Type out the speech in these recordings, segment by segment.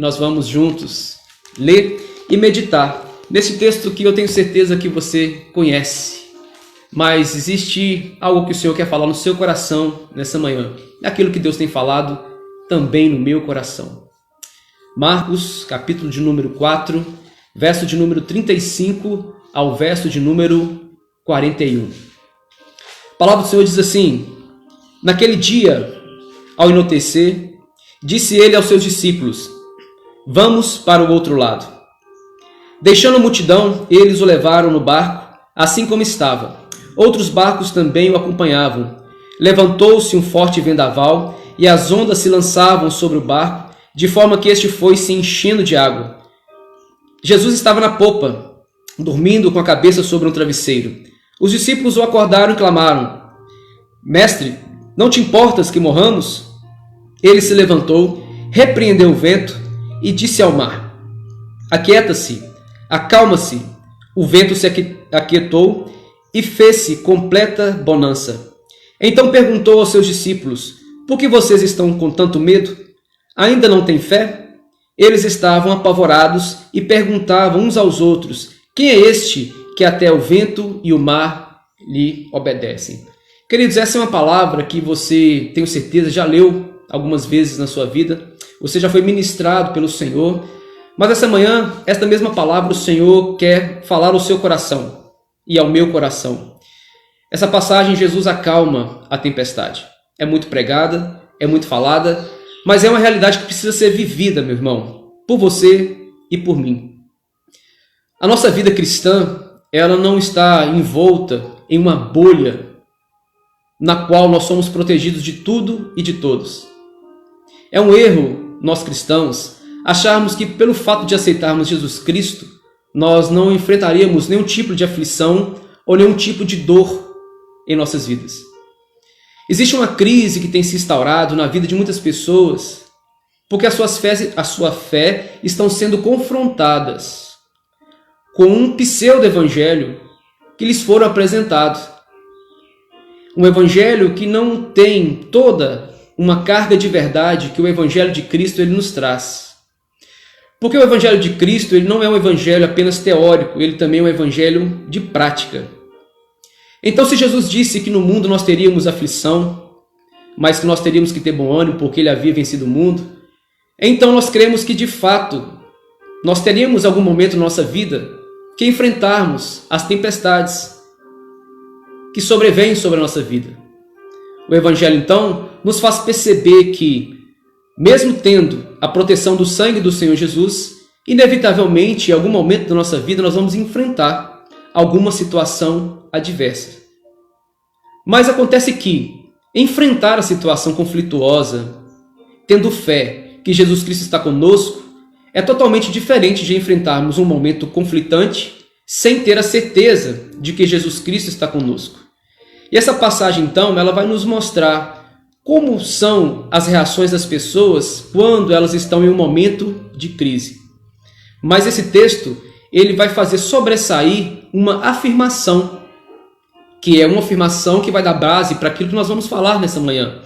nós vamos juntos ler e meditar nesse texto que eu tenho certeza que você conhece. Mas existe algo que o Senhor quer falar no seu coração nessa manhã. É aquilo que Deus tem falado também no meu coração. Marcos, capítulo de número 4, verso de número 35 ao verso de número 41. A palavra do Senhor diz assim: naquele dia, ao anoitecer, disse ele aos seus discípulos: vamos para o outro lado. Deixando a multidão, eles o levaram no barco, assim como estava. Outros barcos também o acompanhavam. Levantou-se um forte vendaval e as ondas se lançavam sobre o barco, de forma que este foi se enchendo de água. Jesus estava na popa, dormindo com a cabeça sobre um travesseiro. Os discípulos o acordaram e clamaram: Mestre, não te importas que morramos? Ele se levantou, repreendeu o vento e disse ao mar: Aquieta-se, acalma-se. O vento se aquietou e fez-se completa bonança. Então perguntou aos seus discípulos: Por que vocês estão com tanto medo? Ainda não têm fé? Eles estavam apavorados e perguntavam uns aos outros: Quem é este que até o vento e o mar lhe obedecem? Queridos, essa é uma palavra que você, tenho certeza, já leu algumas vezes na sua vida. Você já foi ministrado pelo Senhor. Mas essa manhã, esta mesma palavra, o Senhor quer falar ao seu coração e ao meu coração. Essa passagem, Jesus acalma a tempestade. É muito pregada, é muito falada, mas é uma realidade que precisa ser vivida, meu irmão, por você e por mim. A nossa vida cristã, ela não está envolta em uma bolha na qual nós somos protegidos de tudo e de todos. É um erro, nós cristãos, acharmos que pelo fato de aceitarmos Jesus Cristo, nós não enfrentaríamos nenhum tipo de aflição ou nenhum tipo de dor em nossas vidas. Existe uma crise que tem se instaurado na vida de muitas pessoas porque a sua fé estão sendo confrontadas com um pseudo-evangelho que lhes foram apresentados. Um evangelho que não tem toda uma carga de verdade que o evangelho de Cristo ele nos traz. Porque o evangelho de Cristo ele não é um evangelho apenas teórico, ele também é um evangelho de prática. Então, se Jesus disse que no mundo nós teríamos aflição, mas que nós teríamos que ter bom ânimo porque ele havia vencido o mundo, então nós cremos que de fato nós teríamos algum momento na nossa vida que enfrentarmos as tempestades que sobrevêm sobre a nossa vida. O evangelho então nos faz perceber que, mesmo tendo a proteção do sangue do Senhor Jesus, inevitavelmente, em algum momento da nossa vida, nós vamos enfrentar alguma situação adversa. Mas acontece que enfrentar a situação conflituosa, tendo fé que Jesus Cristo está conosco, é totalmente diferente de enfrentarmos um momento conflitante sem ter a certeza de que Jesus Cristo está conosco. E essa passagem, então, ela vai nos mostrar como são as reações das pessoas quando elas estão em um momento de crise. Mas esse texto, ele vai fazer sobressair uma afirmação, que é uma afirmação que vai dar base para aquilo que nós vamos falar nessa manhã.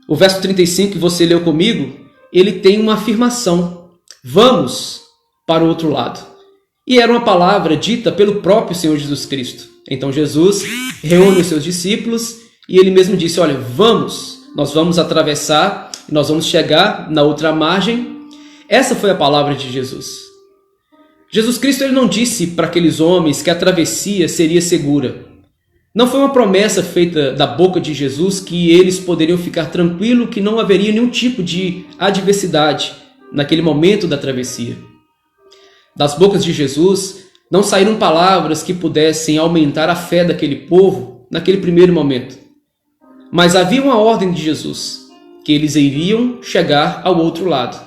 O verso 35 que você leu comigo, ele tem uma afirmação: vamos para o outro lado. E era uma palavra dita pelo próprio Senhor Jesus Cristo. Então Jesus reúne os seus discípulos e ele mesmo disse: olha, nós vamos atravessar, nós vamos chegar na outra margem. Essa foi a palavra de Jesus. Jesus Cristo ele não disse para aqueles homens que a travessia seria segura. Não foi uma promessa feita da boca de Jesus que eles poderiam ficar tranquilos, que não haveria nenhum tipo de adversidade naquele momento da travessia. Das bocas de Jesus não saíram palavras que pudessem aumentar a fé daquele povo naquele primeiro momento. Mas havia uma ordem de Jesus, que eles iriam chegar ao outro lado.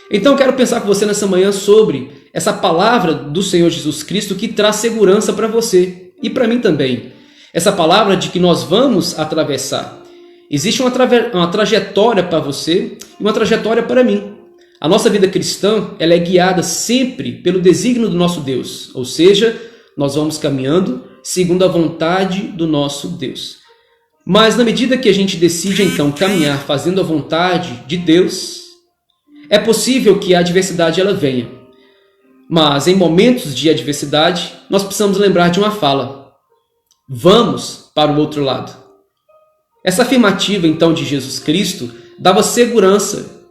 Então eu quero pensar com você nessa manhã sobre essa palavra do Senhor Jesus Cristo que traz segurança para você e para mim também. Essa palavra de que nós vamos atravessar. Existe uma trajetória para você e uma trajetória para mim. A nossa vida cristã ela é guiada sempre pelo desígnio do nosso Deus, ou seja, nós vamos caminhando segundo a vontade do nosso Deus. Mas na medida que a gente decide então caminhar fazendo a vontade de Deus, É possível que a adversidade ela venha, mas em momentos de adversidade nós precisamos lembrar de uma fala: vamos para o outro lado. Essa afirmativa então de Jesus Cristo dava segurança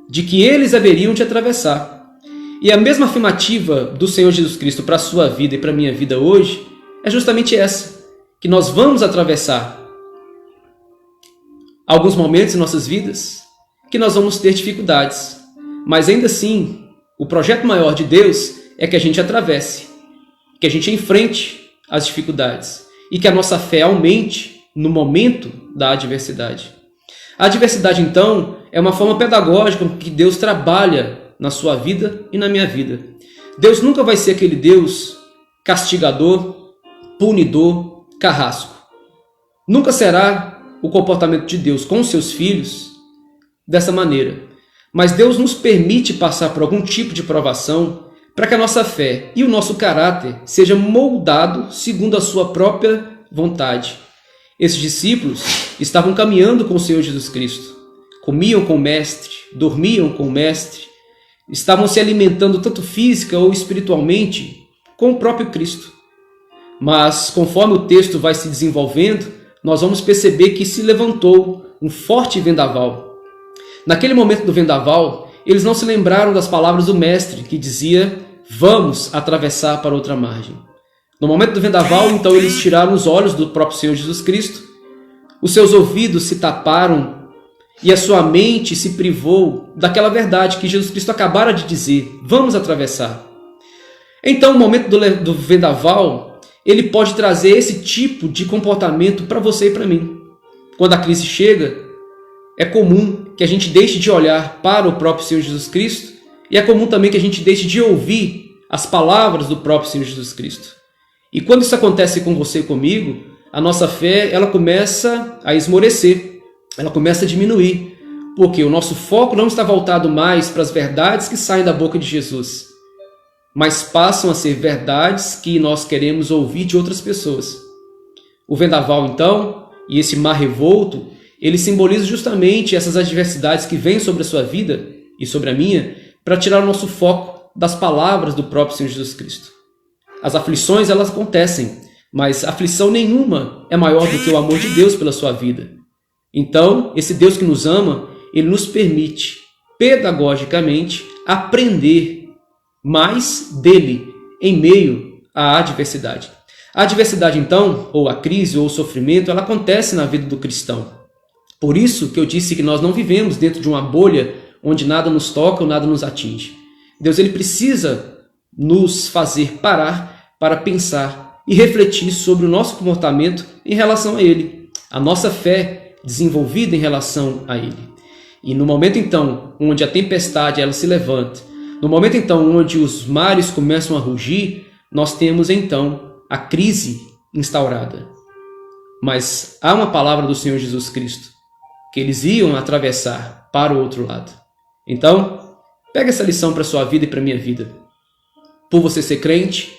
de que eles haveriam de atravessar. E a mesma afirmativa do Senhor Jesus Cristo para a sua vida e para a minha vida hoje é justamente essa, que nós vamos atravessar alguns momentos em nossas vidas que nós vamos ter dificuldades, mas ainda assim, o projeto maior de Deus é que a gente atravesse, que a gente enfrente as dificuldades e que a nossa fé aumente no momento da adversidade. A adversidade, então, é uma forma pedagógica que Deus trabalha na sua vida e na minha vida. Deus nunca vai ser aquele Deus castigador, punidor, carrasco. Nunca será o comportamento de Deus com os seus filhos dessa maneira. Mas Deus nos permite passar por algum tipo de provação para que a nossa fé e o nosso caráter seja moldado segundo a sua própria vontade. Esses discípulos estavam caminhando com o Senhor Jesus Cristo. Comiam com o Mestre, dormiam com o Mestre, estavam se alimentando tanto física ou espiritualmente com o próprio Cristo. Mas conforme o texto vai se desenvolvendo, nós vamos perceber que se levantou um forte vendaval. Naquele momento do vendaval, eles não se lembraram das palavras do Mestre, que dizia: vamos atravessar para outra margem. No momento do vendaval, então, eles tiraram os olhos do próprio Senhor Jesus Cristo, os seus ouvidos se taparam e a sua mente se privou daquela verdade que Jesus Cristo acabara de dizer: vamos atravessar. Então, o momento do vendaval, ele pode trazer esse tipo de comportamento para você e para mim. Quando a crise chega, é comum que a gente deixe de olhar para o próprio Senhor Jesus Cristo e é comum também que a gente deixe de ouvir as palavras do próprio Senhor Jesus Cristo. E quando isso acontece com você e comigo, a nossa fé ela começa a esmorecer, ela começa a diminuir, porque o nosso foco não está voltado mais para as verdades que saem da boca de Jesus, mas passam a ser verdades que nós queremos ouvir de outras pessoas. O vendaval, então, e esse mar revolto, ele simboliza justamente essas adversidades que vêm sobre a sua vida e sobre a minha, para tirar o nosso foco das palavras do próprio Senhor Jesus Cristo. As aflições, elas acontecem, mas aflição nenhuma é maior do que o amor de Deus pela sua vida. Então, esse Deus que nos ama, ele nos permite, pedagogicamente, aprender mais dele em meio à adversidade. A adversidade, então, ou a crise, ou o sofrimento, ela acontece na vida do cristão. Por isso que eu disse que nós não vivemos dentro de uma bolha onde nada nos toca ou nada nos atinge. Deus ele precisa nos fazer parar para pensar e refletir sobre o nosso comportamento em relação a Ele, a nossa fé desenvolvida em relação a Ele. E no momento então onde a tempestade ela se levanta, no momento então onde os mares começam a rugir, nós temos então a crise instaurada. Mas há uma palavra do Senhor Jesus Cristo, que eles iam atravessar para o outro lado. Então, pega essa lição para a sua vida e para a minha vida. Por você ser crente,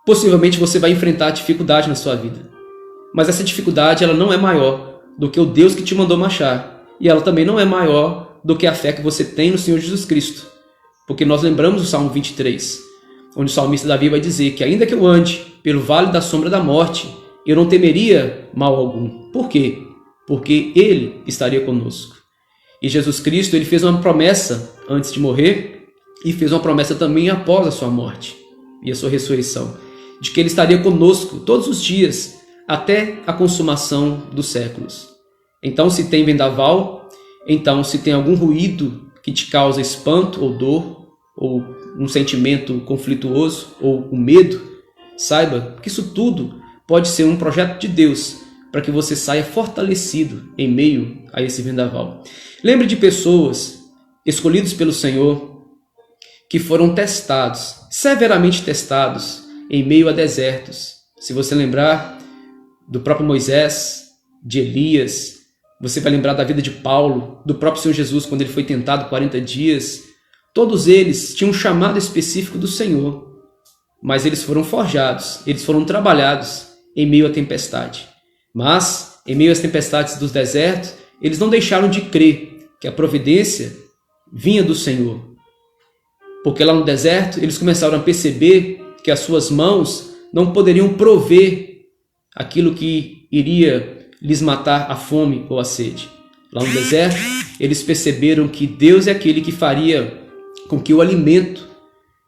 possivelmente você vai enfrentar dificuldade na sua vida. Mas essa dificuldade ela não é maior do que o Deus que te mandou marchar. E ela também não é maior do que a fé que você tem no Senhor Jesus Cristo. Porque nós lembramos do Salmo 23, onde o salmista Davi vai dizer que ainda que eu ande pelo vale da sombra da morte, eu não temeria mal algum. Por quê? Porque Ele estaria conosco. E Jesus Cristo ele fez uma promessa antes de morrer e fez uma promessa também após a sua morte e a sua ressurreição, de que Ele estaria conosco todos os dias até a consumação dos séculos. Então, se tem vendaval, então se tem algum ruído que te causa espanto ou dor, ou um sentimento conflituoso, ou o medo, saiba que isso tudo pode ser um projeto de Deus para que você saia fortalecido em meio a esse vendaval. Lembre de pessoas escolhidas pelo Senhor que foram testados, severamente testados, em meio a desertos. Se você lembrar do próprio Moisés, de Elias, você vai lembrar da vida de Paulo, do próprio Senhor Jesus, quando ele foi tentado 40 dias. Todos eles tinham um chamado específico do Senhor, mas eles foram forjados, eles foram trabalhados em meio à tempestade. Mas, em meio às tempestades dos desertos, eles não deixaram de crer que a providência vinha do Senhor. Porque lá no deserto eles começaram a perceber que as suas mãos não poderiam prover aquilo que iria lhes matar a fome ou a sede. Lá no deserto eles perceberam que Deus é aquele que faria com que o alimento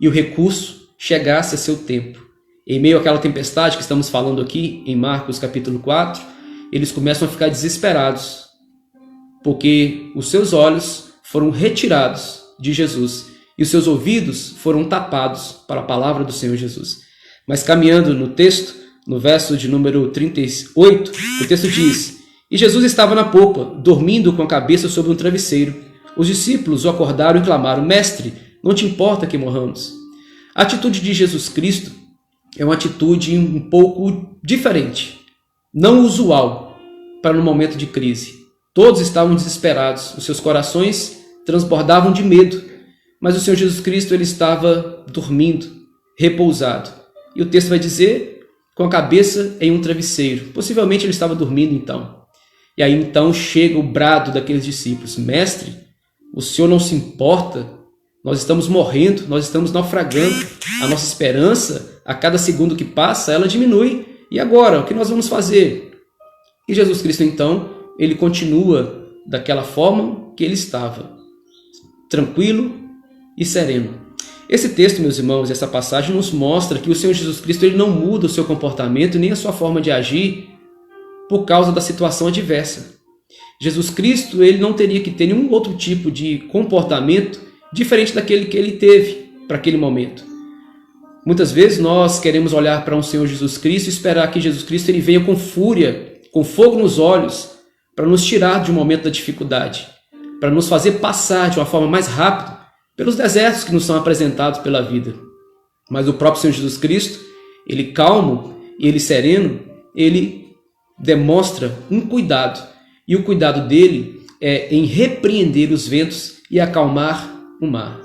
e o recurso chegasse a seu tempo. Em meio àquela tempestade que estamos falando aqui, em Marcos capítulo 4, eles começam a ficar desesperados, porque os seus olhos foram retirados de Jesus e os seus ouvidos foram tapados para a palavra do Senhor Jesus. Mas caminhando no texto, no verso de número 38, o texto diz: E Jesus estava na popa, dormindo com a cabeça sobre um travesseiro. Os discípulos o acordaram e clamaram: Mestre, não te importa que morramos? A atitude de Jesus Cristo é uma atitude um pouco diferente, não usual para um momento de crise. Todos estavam desesperados, os seus corações transbordavam de medo, mas o Senhor Jesus Cristo ele estava dormindo, repousado. E o texto vai dizer, com a cabeça em um travesseiro. Possivelmente ele estava dormindo então. E aí então chega o brado daqueles discípulos: Mestre, o Senhor não se importa? Nós estamos morrendo, nós estamos naufragando. A nossa esperança, a cada segundo que passa, ela diminui. E agora, o que nós vamos fazer? E Jesus Cristo então, ele continua daquela forma que ele estava, tranquilo e sereno. Esse texto, meus irmãos, essa passagem nos mostra que o Senhor Jesus Cristo ele não muda o seu comportamento nem a sua forma de agir por causa da situação adversa. Jesus Cristo ele não teria que ter nenhum outro tipo de comportamento diferente daquele que ele teve para aquele momento. Muitas vezes nós queremos olhar para um Senhor Jesus Cristo e esperar que Jesus Cristo ele venha com fúria, com fogo nos olhos, para nos tirar de um momento da dificuldade, para nos fazer passar de uma forma mais rápida pelos desertos que nos são apresentados pela vida. Mas o próprio Senhor Jesus Cristo, ele calmo e ele sereno, ele demonstra um cuidado. E o cuidado dele é em repreender os ventos e acalmar o mar.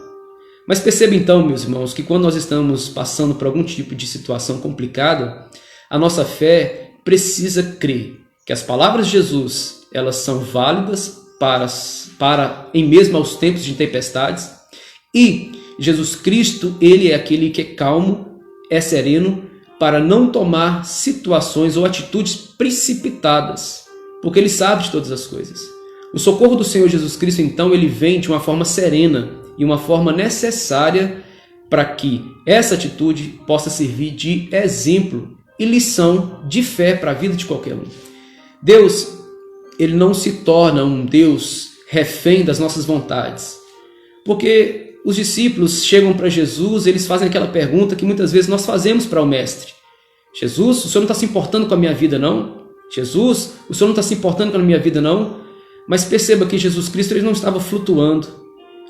Mas perceba então, meus irmãos, que quando nós estamos passando por algum tipo de situação complicada, a nossa fé precisa crer que as palavras de Jesus, elas são válidas para em mesmo aos tempos de tempestades, e Jesus Cristo, ele é aquele que é calmo, é sereno, para não tomar situações ou atitudes precipitadas, porque ele sabe de todas as coisas. O socorro do Senhor Jesus Cristo, então, ele vem de uma forma serena e uma forma necessária para que essa atitude possa servir de exemplo e lição de fé para a vida de qualquer um. Deus, ele não se torna um Deus refém das nossas vontades, porque os discípulos chegam para Jesus, eles fazem aquela pergunta que muitas vezes nós fazemos para o Mestre: Jesus, o Senhor não está se importando com a minha vida, não? Jesus, o Senhor não está se importando com a minha vida, não? Mas perceba que Jesus Cristo ele não estava flutuando.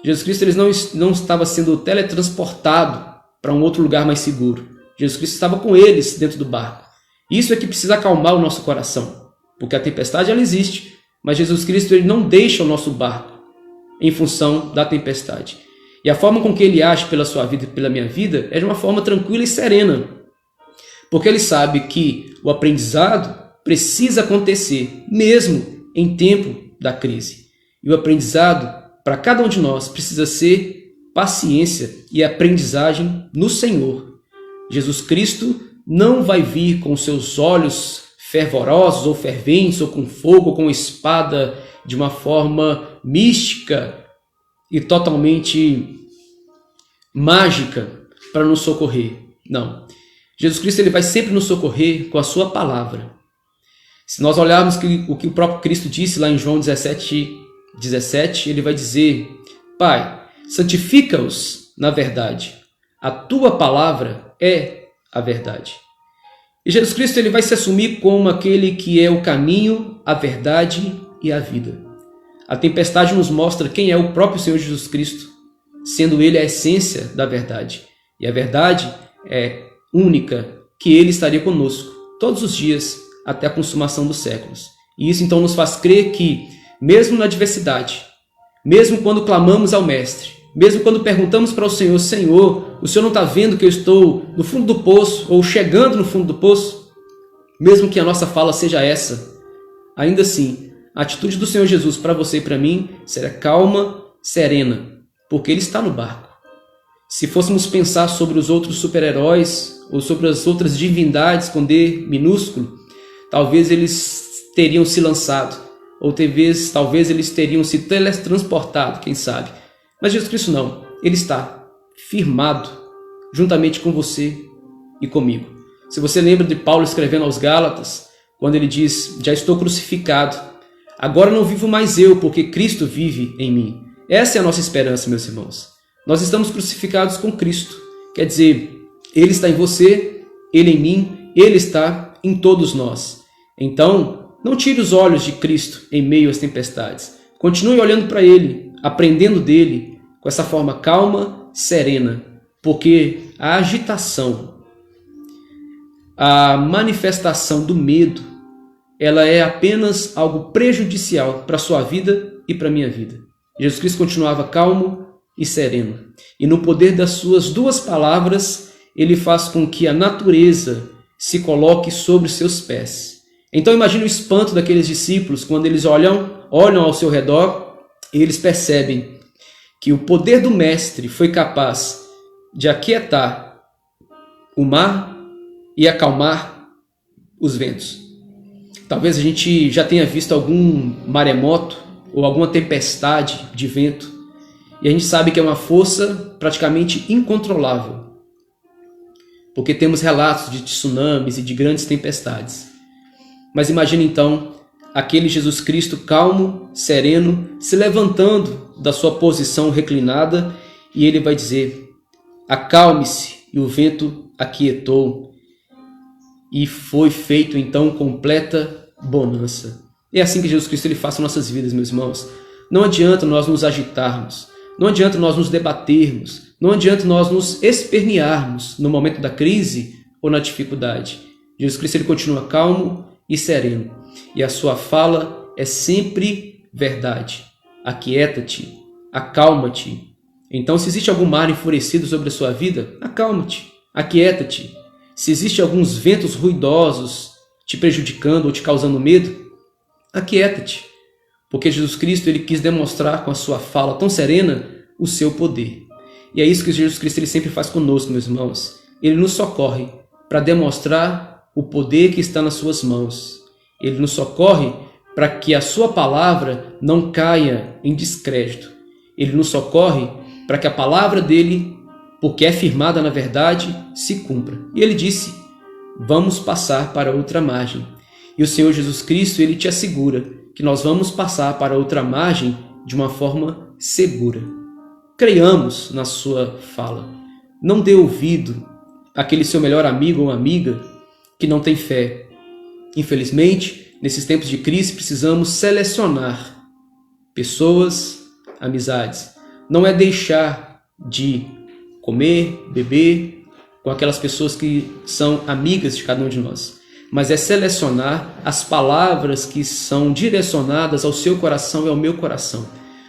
Jesus Cristo ele não estava sendo teletransportado para um outro lugar mais seguro. Jesus Cristo estava com eles dentro do barco. Isso é que precisa acalmar o nosso coração, porque a tempestade ela existe, mas Jesus Cristo ele não deixa o nosso barco em função da tempestade. E a forma com que ele age pela sua vida e pela minha vida é de uma forma tranquila e serena, porque ele sabe que o aprendizado precisa acontecer mesmo em tempo da crise. E o aprendizado para cada um de nós precisa ser paciência e aprendizagem no Senhor. Jesus Cristo não vai vir com seus olhos fervorosos ou ferventes, ou com fogo, ou com espada, de uma forma mística e totalmente mágica para nos socorrer. Não. Jesus Cristo ele vai sempre nos socorrer com a sua palavra. Se nós olharmos o que o próprio Cristo disse lá em João 17, ele vai dizer: Pai, santifica-os na verdade. A tua palavra é a verdade. E Jesus Cristo ele vai se assumir como aquele que é o caminho, a verdade e a vida. A tempestade nos mostra quem é o próprio Senhor Jesus Cristo, sendo ele a essência da verdade. E a verdade é única, que ele estaria conosco todos os dias até a consumação dos séculos. E isso então nos faz crer que, mesmo na adversidade, mesmo quando clamamos ao Mestre, mesmo quando perguntamos para o Senhor: Senhor, o Senhor não está vendo que eu estou no fundo do poço ou chegando no fundo do poço? Mesmo que a nossa fala seja essa, ainda assim, a atitude do Senhor Jesus para você e para mim será calma, serena, porque Ele está no barco. Se fôssemos pensar sobre os outros super-heróis ou sobre as outras divindades com D minúsculo, talvez eles teriam se lançado, ou talvez eles teriam se teletransportado, quem sabe. Mas Jesus Cristo não, Ele está firmado juntamente com você e comigo. Se você lembra de Paulo escrevendo aos Gálatas, quando ele diz, já estou crucificado, agora não vivo mais eu, porque Cristo vive em mim. Essa é a nossa esperança, meus irmãos. Nós estamos crucificados com Cristo. Quer dizer, Ele está em você, Ele em mim, Ele está em todos nós. Então, não tire os olhos de Cristo em meio às tempestades. Continue olhando para Ele, aprendendo dele, com essa forma calma, serena, porque a agitação, a manifestação do medo, ela é apenas algo prejudicial para a sua vida e para a minha vida. Jesus Cristo continuava calmo e sereno. E no poder das suas duas palavras, Ele faz com que a natureza se coloque sobre os seus pés. Então imagine o espanto daqueles discípulos quando eles olham ao seu redor e eles percebem que o poder do Mestre foi capaz de aquietar o mar e acalmar os ventos. Talvez a gente já tenha visto algum maremoto ou alguma tempestade de vento e a gente sabe que é uma força praticamente incontrolável, porque temos relatos de tsunamis e de grandes tempestades. Mas imagine então aquele Jesus Cristo calmo, sereno, se levantando da sua posição reclinada e ele vai dizer, acalme-se, e o vento aquietou. E foi feito então completa bonança. É assim que Jesus Cristo ele faz em nossas vidas, meus irmãos. Não adianta nós nos agitarmos, não adianta nós nos debatermos, não adianta nós nos espernearmos no momento da crise ou na dificuldade. Jesus Cristo ele continua calmo e sereno, e a sua fala é sempre verdade. Aquieta-te, acalma-te. Então, se existe algum mar enfurecido sobre a sua vida, acalma-te, aquieta-te. Se existe alguns ventos ruidosos te prejudicando ou te causando medo, aquieta-te. Porque Jesus Cristo ele quis demonstrar com a sua fala tão serena o seu poder. E é isso que Jesus Cristo ele sempre faz conosco, meus irmãos. Ele nos socorre para demonstrar o poder que está nas suas mãos. Ele nos socorre para que a sua palavra não caia em descrédito. Ele nos socorre para que a palavra dele, porque é firmada na verdade, se cumpra. E ele disse, vamos passar para outra margem. E o Senhor Jesus Cristo, ele te assegura que nós vamos passar para outra margem de uma forma segura. Creiamos na sua fala. Não dê ouvido àquele seu melhor amigo ou amiga que não tem fé. Infelizmente, nesses tempos de crise, precisamos selecionar pessoas, amizades. Não é deixar de comer, beber com aquelas pessoas que são amigas de cada um de nós, mas é selecionar as palavras que são direcionadas ao seu coração e ao meu coração,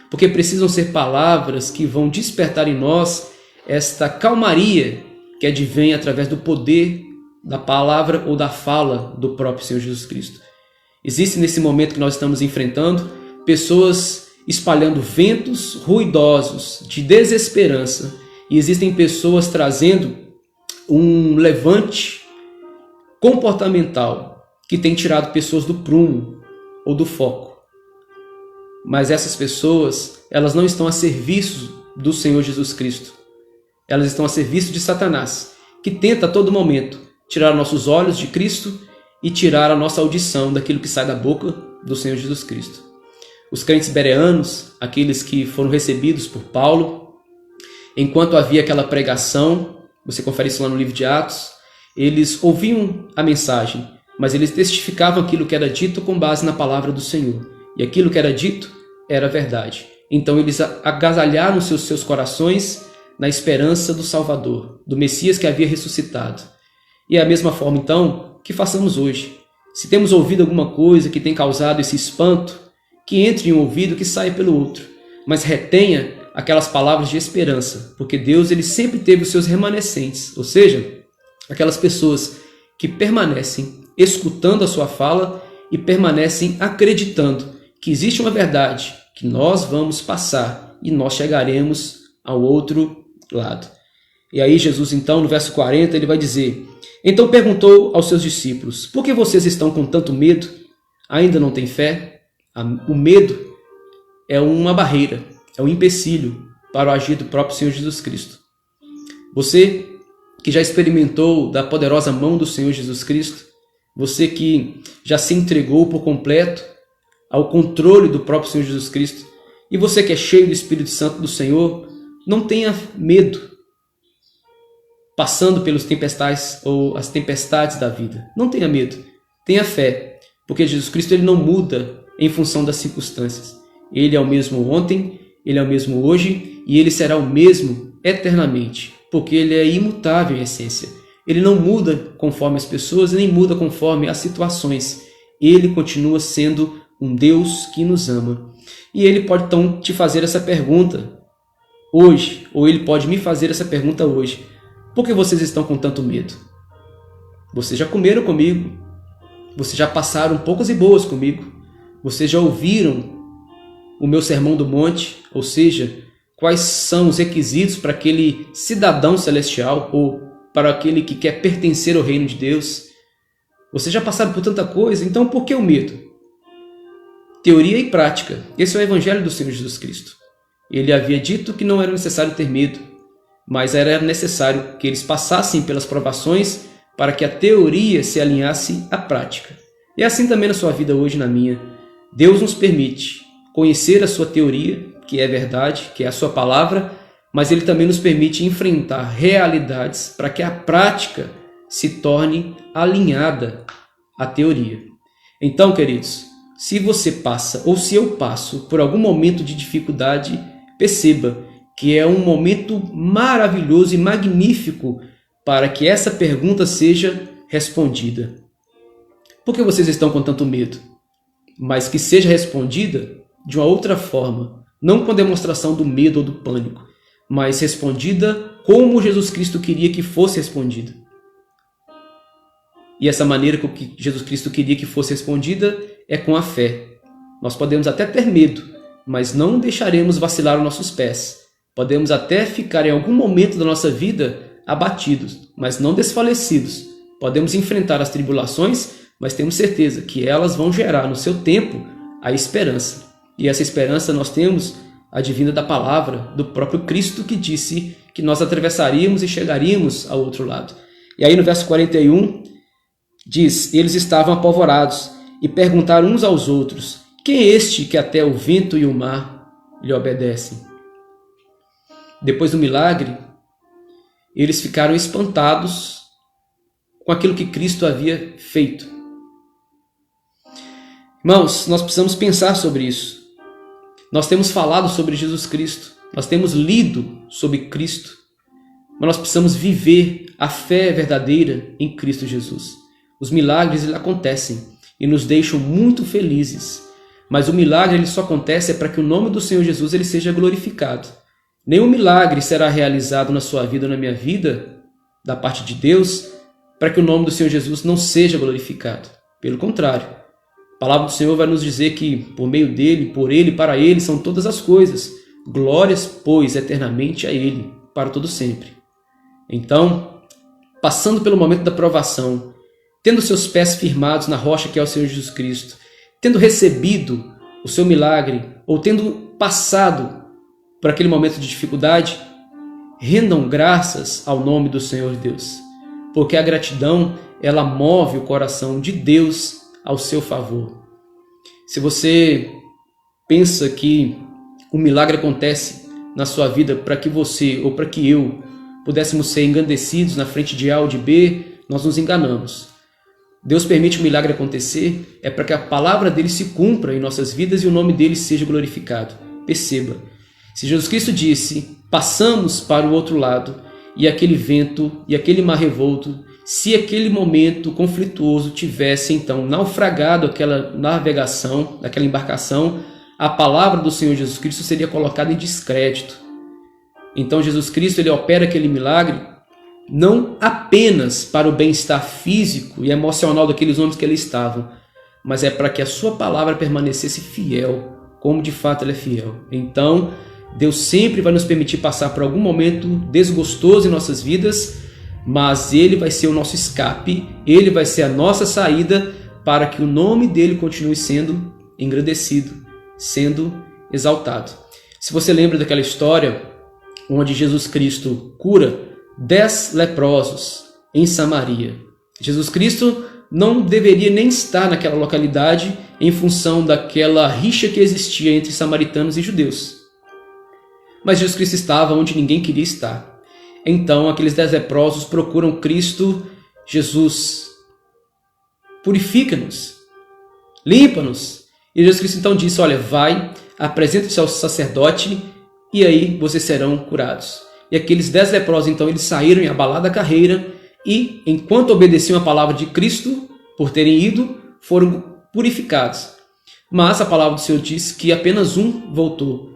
porque precisam ser palavras que vão despertar em nós esta calmaria que advém através do poder da palavra ou da fala do próprio Senhor Jesus Cristo. Existe nesse momento que nós estamos enfrentando pessoas espalhando ventos ruidosos de desesperança, e existem pessoas trazendo um levante comportamental que tem tirado pessoas do prumo ou do foco. Mas essas pessoas, elas não estão a serviço do Senhor Jesus Cristo. Elas estão a serviço de Satanás, que tenta a todo momento tirar nossos olhos de Cristo e tirar a nossa audição daquilo que sai da boca do Senhor Jesus Cristo. Os crentes bereanos, aqueles que foram recebidos por Paulo, enquanto havia aquela pregação, você confere isso lá no livro de Atos, eles ouviam a mensagem, mas eles testificavam aquilo que era dito com base na palavra do Senhor. E aquilo que era dito era verdade. Então eles agasalharam seus corações na esperança do Salvador, do Messias que havia ressuscitado. E é a mesma forma, então, que façamos hoje. Se temos ouvido alguma coisa que tem causado esse espanto, que entre em um ouvido que saia pelo outro, mas retenha aquelas palavras de esperança, porque Deus ele sempre teve os seus remanescentes, ou seja, aquelas pessoas que permanecem escutando a sua fala e permanecem acreditando que existe uma verdade, que nós vamos passar e nós chegaremos ao outro lado. E aí Jesus, então, no verso 40, ele vai dizer: então perguntou aos seus discípulos: por que vocês estão com tanto medo? Ainda não têm fé? O medo é uma barreira, é um empecilho para o agir do próprio Senhor Jesus Cristo. Você que já experimentou da poderosa mão do Senhor Jesus Cristo, você que já se entregou por completo ao controle do próprio Senhor Jesus Cristo, e você que é cheio do Espírito Santo do Senhor, não tenha medo passando pelos tempestades ou as tempestades da vida. Não tenha medo, tenha fé, porque Jesus Cristo ele não muda em função das circunstâncias. Ele é o mesmo ontem, ele é o mesmo hoje e ele será o mesmo eternamente, porque ele é imutável em essência. Ele não muda conforme as pessoas, nem muda conforme as situações. Ele continua sendo um Deus que nos ama. E ele pode então te fazer essa pergunta hoje, ou ele pode me fazer essa pergunta hoje: por que vocês estão com tanto medo? Vocês já comeram comigo, vocês já passaram poucas e boas comigo, vocês já ouviram o meu sermão do monte, ou seja, quais são os requisitos para aquele cidadão celestial ou para aquele que quer pertencer ao reino de Deus. Vocês já passaram por tanta coisa, então por que o medo? Teoria e prática. Esse é o evangelho do Senhor Jesus Cristo. Ele havia dito que não era necessário ter medo, mas era necessário que eles passassem pelas provações para que a teoria se alinhasse à prática. E assim também na sua vida hoje, na minha. Deus nos permite conhecer a sua teoria, que é verdade, que é a sua palavra, mas Ele também nos permite enfrentar realidades para que a prática se torne alinhada à teoria. Então, queridos, se você passa ou se eu passo por algum momento de dificuldade, perceba que é um momento maravilhoso e magnífico para que essa pergunta seja respondida. Por que vocês estão com tanto medo? Mas que seja respondida de uma outra forma, não com demonstração do medo ou do pânico, mas respondida como Jesus Cristo queria que fosse respondida. E essa maneira que Jesus Cristo queria que fosse respondida é com a fé. Nós podemos até ter medo, mas não deixaremos vacilar os nossos pés. Podemos até ficar em algum momento da nossa vida abatidos, mas não desfalecidos. Podemos enfrentar as tribulações, mas temos certeza que elas vão gerar no seu tempo a esperança. E essa esperança nós temos advinda da palavra do próprio Cristo, que disse que nós atravessaríamos e chegaríamos ao outro lado. E aí no verso 41 diz: eles estavam apavorados e perguntaram uns aos outros: quem é este que até o vento e o mar lhe obedecem? Depois do milagre, eles ficaram espantados com aquilo que Cristo havia feito. Irmãos, nós precisamos pensar sobre isso. Nós temos falado sobre Jesus Cristo, nós temos lido sobre Cristo, mas nós precisamos viver a fé verdadeira em Cristo Jesus. Os milagres eles acontecem e nos deixam muito felizes, mas o milagre ele só acontece para que o nome do Senhor Jesus ele seja glorificado. Nenhum milagre será realizado na sua vida ou na minha vida, da parte de Deus, para que o nome do Senhor Jesus não seja glorificado. Pelo contrário, a palavra do Senhor vai nos dizer que por meio dele, por ele, para ele são todas as coisas. Glórias, pois, eternamente a ele, para todo sempre. Então, passando pelo momento da provação, tendo seus pés firmados na rocha que é o Senhor Jesus Cristo, tendo recebido o seu milagre, ou tendo passado por aquele momento de dificuldade, rendam graças ao nome do Senhor Deus, porque a gratidão, ela move o coração de Deus ao seu favor. Se você pensa que um milagre acontece na sua vida para que você ou para que eu pudéssemos ser engrandecidos na frente de A ou de B, nós nos enganamos. Deus permite o milagre acontecer é para que a palavra dele se cumpra em nossas vidas e o nome dele seja glorificado. Perceba, se Jesus Cristo disse, passamos para o outro lado, e aquele vento e aquele mar revolto, se aquele momento conflituoso tivesse então naufragado aquela navegação, aquela embarcação, a palavra do Senhor Jesus Cristo seria colocada em descrédito. Então Jesus Cristo ele opera aquele milagre não apenas para o bem-estar físico e emocional daqueles homens que ali estavam, mas é para que a sua palavra permanecesse fiel, como de fato ela é fiel. Então, Deus sempre vai nos permitir passar por algum momento desgostoso em nossas vidas, mas Ele vai ser o nosso escape, Ele vai ser a nossa saída para que o nome dEle continue sendo engrandecido, sendo exaltado. Se você lembra daquela história onde Jesus Cristo cura 10 leprosos em Samaria, Jesus Cristo não deveria nem estar naquela localidade em função daquela rixa que existia entre samaritanos e judeus. Mas Jesus Cristo estava onde ninguém queria estar. Então aqueles 10 leprosos procuram Cristo. Jesus, purifica-nos, limpa-nos. E Jesus Cristo então disse, olha, vai, apresenta-se ao sacerdote e aí vocês serão curados. E aqueles 10 leprosos então eles saíram em abalada carreira e enquanto obedeciam a palavra de Cristo, por terem ido, foram purificados. Mas a palavra do Senhor diz que apenas um voltou.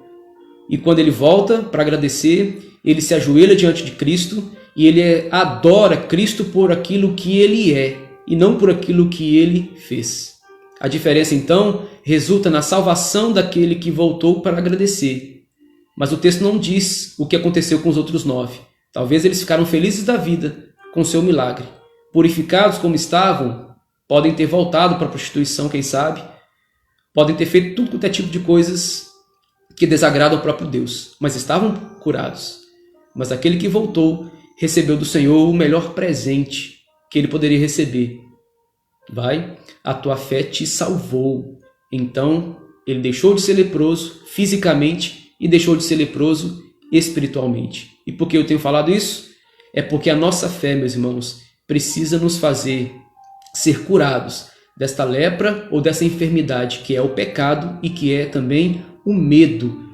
E quando ele volta para agradecer, ele se ajoelha diante de Cristo e ele adora Cristo por aquilo que ele é e não por aquilo que ele fez. A diferença então resulta na salvação daquele que voltou para agradecer. Mas o texto não diz o que aconteceu com os outros 9. Talvez eles ficaram felizes da vida com seu milagre. Purificados como estavam, podem ter voltado para a prostituição, quem sabe. Podem ter feito tudo quanto é tipo de coisas que desagradam ao próprio Deus, mas estavam curados. Mas aquele que voltou recebeu do Senhor o melhor presente que ele poderia receber. Vai, a tua fé te salvou. Então, ele deixou de ser leproso fisicamente e deixou de ser leproso espiritualmente. E por que eu tenho falado isso? É porque a nossa fé, meus irmãos, precisa nos fazer ser curados desta lepra ou dessa enfermidade que é o pecado e que é também o medo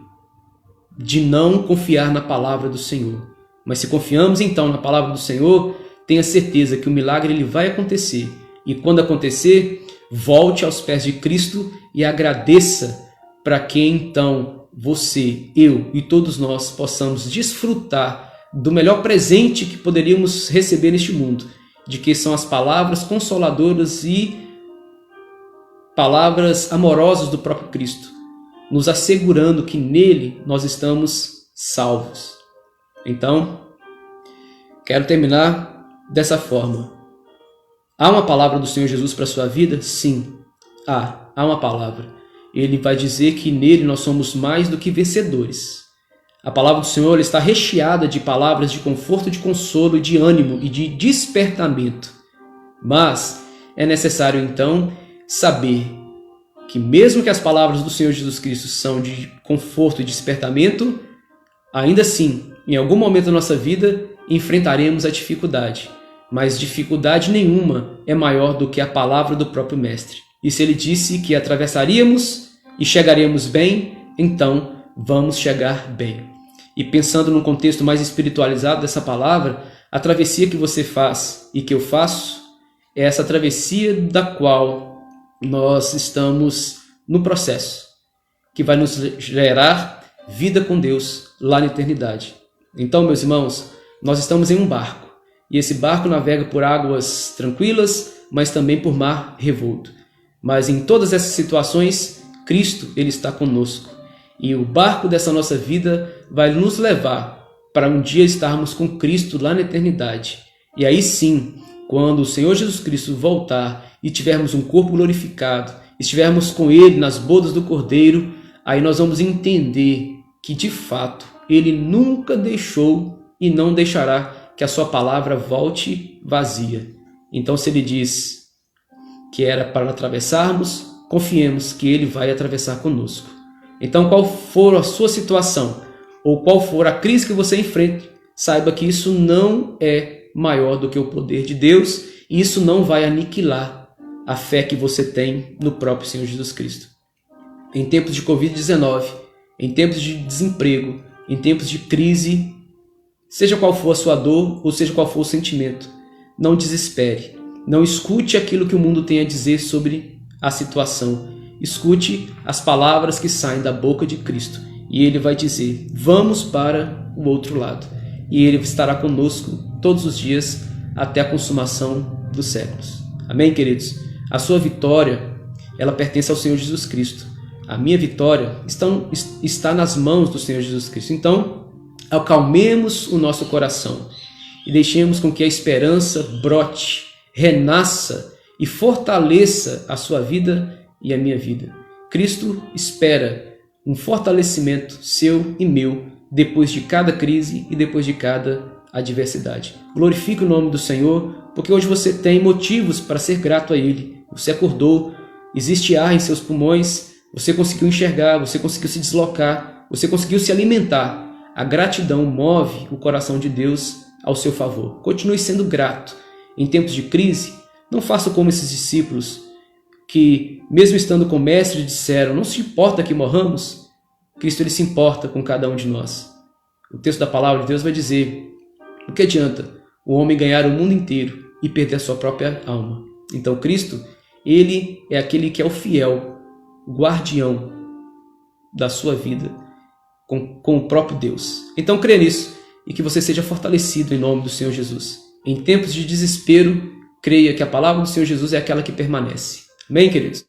de não confiar na palavra do Senhor. Mas se confiamos então na palavra do Senhor, tenha certeza que o milagre ele vai acontecer. E quando acontecer, volte aos pés de Cristo e agradeça para que então você, eu e todos nós possamos desfrutar do melhor presente que poderíamos receber neste mundo, de que são as palavras consoladoras e palavras amorosas do próprio Cristo, nos assegurando que nele nós estamos salvos. Então, quero terminar dessa forma. Há uma palavra do Senhor Jesus para a sua vida? Sim, há uma palavra. Ele vai dizer que nele nós somos mais do que vencedores. A palavra do Senhor está recheada de palavras de conforto, de consolo, de ânimo e de despertamento. Mas é necessário então saber que mesmo que as palavras do Senhor Jesus Cristo são de conforto e despertamento, ainda assim, em algum momento da nossa vida, enfrentaremos a dificuldade. Mas dificuldade nenhuma é maior do que a palavra do próprio Mestre. E se ele disse que atravessaríamos e chegaremos bem, então vamos chegar bem. E pensando num contexto mais espiritualizado dessa palavra, a travessia que você faz e que eu faço é essa travessia da qual nós estamos no processo, que vai nos gerar vida com Deus lá na eternidade. Então, meus irmãos, nós estamos em um barco, e esse barco navega por águas tranquilas, mas também por mar revolto. Mas em todas essas situações, Cristo ele está conosco. E o barco dessa nossa vida vai nos levar para um dia estarmos com Cristo lá na eternidade. E aí sim, quando o Senhor Jesus Cristo voltar e tivermos um corpo glorificado, estivermos com Ele nas bodas do Cordeiro, aí nós vamos entender que de fato Ele nunca deixou e não deixará que a sua palavra volte vazia. Então se Ele diz que era para atravessarmos, confiemos que Ele vai atravessar conosco. Então qual for a sua situação, ou qual for a crise que você enfrente, saiba que isso não é maior do que o poder de Deus e isso não vai aniquilar a fé que você tem no próprio Senhor Jesus Cristo. Em tempos de Covid-19, em tempos de desemprego, em tempos de crise, seja qual for a sua dor ou seja qual for o sentimento, não desespere. Não escute aquilo que o mundo tem a dizer sobre a situação. Escute as palavras que saem da boca de Cristo. E Ele vai dizer, vamos para o outro lado. E Ele estará conosco todos os dias até a consumação dos séculos. Amém, queridos? A sua vitória ela pertence ao Senhor Jesus Cristo. A minha vitória está nas mãos do Senhor Jesus Cristo. Então, acalmemos o nosso coração e deixemos com que a esperança brote, renasça e fortaleça a sua vida e a minha vida. Cristo espera um fortalecimento seu e meu depois de cada crise e depois de cada adversidade. Glorifique o nome do Senhor, porque hoje você tem motivos para ser grato a Ele. Você acordou, existe ar em seus pulmões, você conseguiu enxergar, você conseguiu se deslocar, você conseguiu se alimentar. A gratidão move o coração de Deus ao seu favor. Continue sendo grato. Em tempos de crise, não faça como esses discípulos que, mesmo estando com o mestre, disseram: não se importa que morramos. Cristo ele se importa com cada um de nós. O texto da palavra de Deus vai dizer: o que adianta o homem ganhar o mundo inteiro e perder a sua própria alma? Então Cristo, ele é aquele que é o fiel guardião da sua vida com o próprio Deus. Então creia nisso e que você seja fortalecido em nome do Senhor Jesus. Em tempos de desespero, creia que a palavra do Senhor Jesus é aquela que permanece. Amém, queridos?